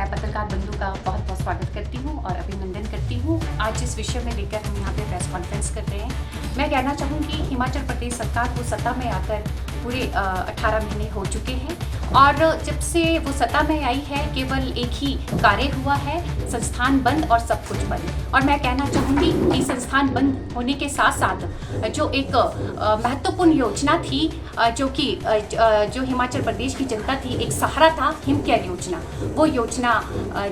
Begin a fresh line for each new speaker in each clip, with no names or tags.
मैं पत्रकार बंधु का बहुत बहुत स्वागत करती हूं और अभिनंदन करती हूं। आज जिस विषय में लेकर हम यहां पे प्रेस कॉन्फ्रेंस कर रहे हैं, मैं कहना चाहूँगी हिमाचल प्रदेश सरकार को सत्ता में आकर पूरे 18 महीने हो चुके हैं और जब से वो सत्ता में आई है केवल एक ही कार्य हुआ है, संस्थान बंद और सब कुछ बंद। और मैं कहना चाहूँगी कि संस्थान बंद होने के साथ साथ जो एक महत्वपूर्ण योजना थी जो हिमाचल प्रदेश की जनता थी, एक सहारा था हिम केयर योजना, वो योजना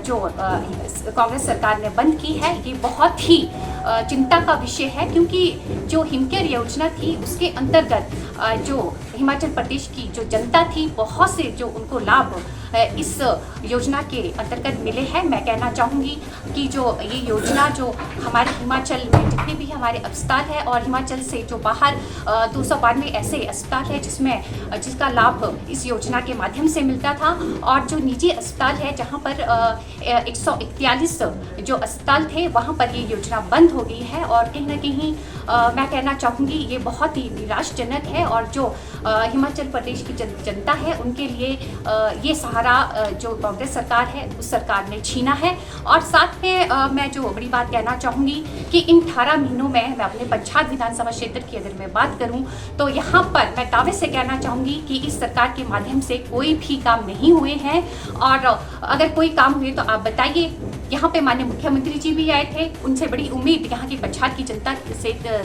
जो कांग्रेस सरकार ने बंद की है, ये बहुत ही चिंता का विषय है। क्योंकि जो हिम केयर योजना थी उसके अंतर्गत जो हिमाचल प्रदेश की जो जनता थी, बहुत से जो उनको लाभ इस योजना के अंतर्गत मिले हैं। मैं कहना चाहूँगी कि जो ये योजना जो हमारे हिमाचल में जितने भी हमारे अस्पताल है और हिमाचल से जो बाहर 292 ऐसे अस्पताल है जिसका लाभ इस योजना के माध्यम से मिलता था, और जो निजी अस्पताल है जहाँ पर 141 जो अस्पताल थे वहाँ पर ये योजना बंद हो गई है। और कहीं ना कहीं मैं कहना चाहूँगी ये बहुत ही निराशजनक है और जो हिमाचल प्रदेश की जनता है उनके लिए ये सहारा जो कांग्रेस सरकार है उस सरकार ने छीना है। और साथ में मैं जो बड़ी बात कहना चाहूँगी कि इन 18 महीनों में मैं अपने पच्छाद विधानसभा क्षेत्र की अगर मैं बात करूँ तो यहाँ पर मैं दावे से कहना चाहूँगी कि इस सरकार के माध्यम से कोई भी काम नहीं हुए हैं। और अगर कोई काम हुए तो आप बताइए। यहाँ पे माननीय मुख्यमंत्री जी भी आए थे, उनसे बड़ी उम्मीद यहाँ की पच्छाद की जनता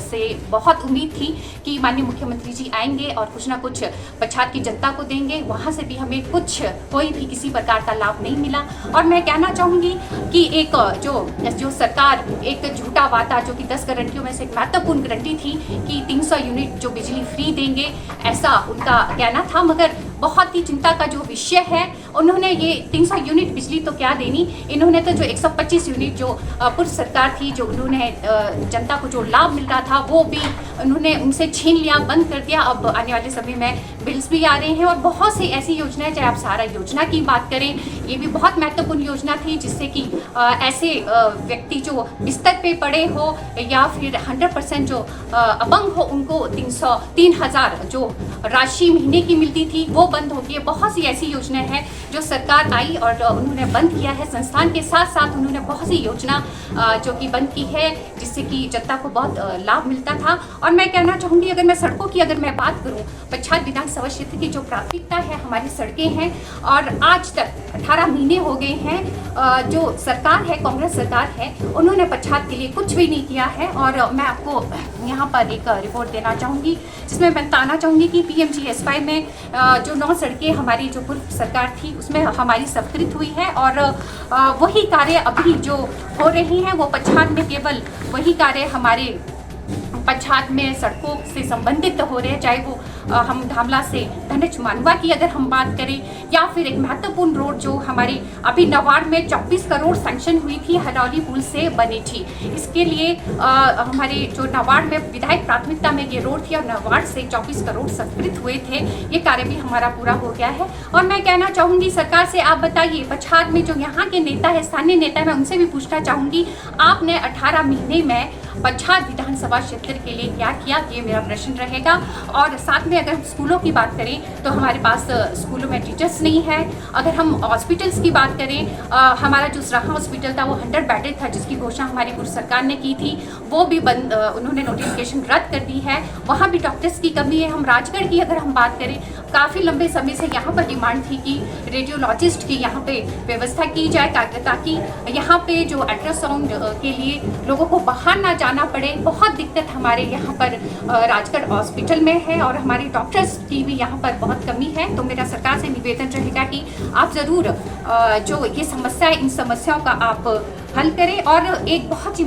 से बहुत उम्मीद थी कि माननीय मुख्यमंत्री जी आएंगे और कुछ ना कुछ पच्छाद की जनता को देंगे। वहाँ से भी हमें कोई भी किसी प्रकार का लाभ नहीं मिला। और मैं कहना चाहूँगी कि एक जो सरकार एक झूठा वादा जो कि 10 गारंटियों में से एक महत्वपूर्ण गारंटी थी कि 300 यूनिट जो बिजली फ्री देंगे, ऐसा उनका कहना था, मगर बहुत ही चिंता का जो विषय है, उन्होंने ये 300 यूनिट बिजली तो क्या देनी, इन्होंने तो जो 125 यूनिट जो पूर्व सरकार थी, जो उन्होंने जनता को जो लाभ मिल रहा था वो भी उन्होंने उनसे छीन लिया, बंद कर दिया। अब आने वाले समय में बिल्स भी आ रहे हैं और बहुत सी ऐसी योजनाएं, चाहे आप सहारा योजना की बात करें, ये भी बहुत महत्वपूर्ण योजना थी जिससे कि ऐसे व्यक्ति जो बिस्तर पे पड़े हो या फिर 100% जो अपंग हो उनको 3,000 जो राशि महीने की मिलती थी वो बंद हो गई है। बहुत सी ऐसी योजनाएं हैं जो सरकार आई और उन्होंने बंद किया है। संस्थान के साथ साथ उन्होंने बहुत सी योजना जो कि बंद की है जिससे कि जनता को बहुत लाभ मिलता था। और मैं कहना चाहूँगी अगर मैं सड़कों की अगर मैं बात करूँ, पच्छाद विधानसभा क्षेत्र की जो प्राथमिकता है हमारी सड़कें हैं और आज तक 18 महीने हो गए हैं जो सरकार है, कांग्रेस सरकार है, उन्होंने पच्छाद के लिए कुछ भी नहीं किया है। और मैं आपको यहाँ पर एक रिपोर्ट देना चाहूँगी जिसमें मैं बताना चाहूँगी कि PMGSY में जो 9 सड़कें हमारी जो पूर्व सरकार थी उसमें हमारी स्वीकृत हुई है और वही कार्य अभी जो हो रही हैं वो पच्छाद में केवल वही कार्य हमारे पच्छाद में सड़कों से संबंधित हो रहे हैं, चाहे वो हम धामला से धनेश मानवा की अगर हम बात करें या फिर एक महत्वपूर्ण रोड जो हमारी अभी नवाड़ में 24 करोड़ सैंक्शन हुई थी, हरौली पुल से बनी थी। इसके लिए हमारे जो नवाड़ में विधायक प्राथमिकता में ये रोड थी और नवाड़ से 24 करोड़ स्वीकृत हुए थे, ये कार्य भी हमारा पूरा हो गया है। और मैं कहना चाहूँगी सरकार से, आप बताइए पच्छाद में जो यहाँ के नेता है, स्थानीय नेता है, मैं उनसे भी पूछना चाहूँगी आपने 18 महीने में पच्छाद विधानसभा क्षेत्र के लिए क्या किया, ये मेरा प्रश्न रहेगा। और साथ में अगर हम स्कूलों की बात करें तो हमारे पास स्कूलों में टीचर्स नहीं है। अगर हम हॉस्पिटल्स की बात करें, हमारा जो सराहा हॉस्पिटल था वो 100 बेडेड था जिसकी घोषणा हमारी पूर्व सरकार ने की थी, वो भी बंद, उन्होंने नोटिफिकेशन रद्द कर दी है। वहाँ भी डॉक्टर्स की कमी है। हम राजगढ़ की अगर हम बात करें, काफ़ी लंबे समय से यहाँ पर डिमांड थी कि रेडियोलॉजिस्ट की यहाँ पे व्यवस्था की जाए ताकि यहाँ पे जो अल्ट्रासाउंड के लिए लोगों को बाहर ना जाना पड़े। बहुत दिक्कत हमारे यहाँ पर राजगढ़ हॉस्पिटल में है और हमारे डॉक्टर्स की भी यहाँ पर बहुत कमी है। तो मेरा सरकार से निवेदन रहेगा कि आप ज़रूर जो ये समस्या है, इन समस्याओं का आप हल करें। और एक बहुत ही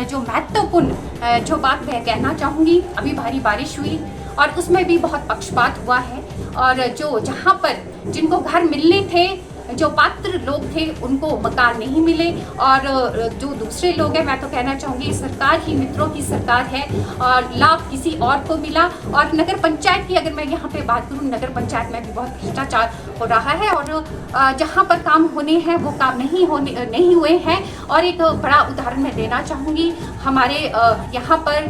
जो महत्वपूर्ण जो बात मैं कहना चाहूँगी, अभी भारी बारिश हुई और उसमें भी बहुत पक्षपात हुआ है और जो जहाँ पर जिनको घर मिलने थे, जो पात्र लोग थे उनको मकान नहीं मिले और जो दूसरे लोग हैं, मैं तो कहना चाहूँगी सरकार ही मित्रों की सरकार है और लाभ किसी और को मिला। और नगर पंचायत की अगर मैं यहाँ पे बात करूँ, नगर पंचायत में भी बहुत भ्रष्टाचार हो रहा है और जहाँ पर काम होने हैं वो काम नहीं हुए हैं। और एक बड़ा उदाहरण मैं देना चाहूँगी, हमारे यहाँ पर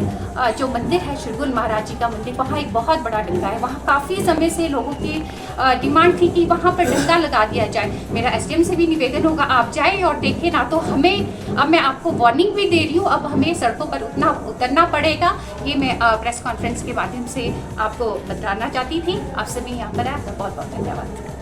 जो मंदिर है शिरगुल महाराज जी का मंदिर, वहाँ एक बहुत बड़ा डंगा है। वहाँ काफ़ी समय से लोगों की डिमांड थी कि वहाँ पर डंगा लगा दिया जाए। मेरा एसडीएम से भी निवेदन होगा, आप जाएं और देखें ना, तो हमें अब मैं आपको वार्निंग भी दे रही हूँ, अब हमें सड़कों पर उतरना पड़ेगा। ये मैं प्रेस कॉन्फ्रेंस के माध्यम से आपको बताना चाहती थी। आप सभी यहाँ पर आए, आपका बहुत बहुत धन्यवाद।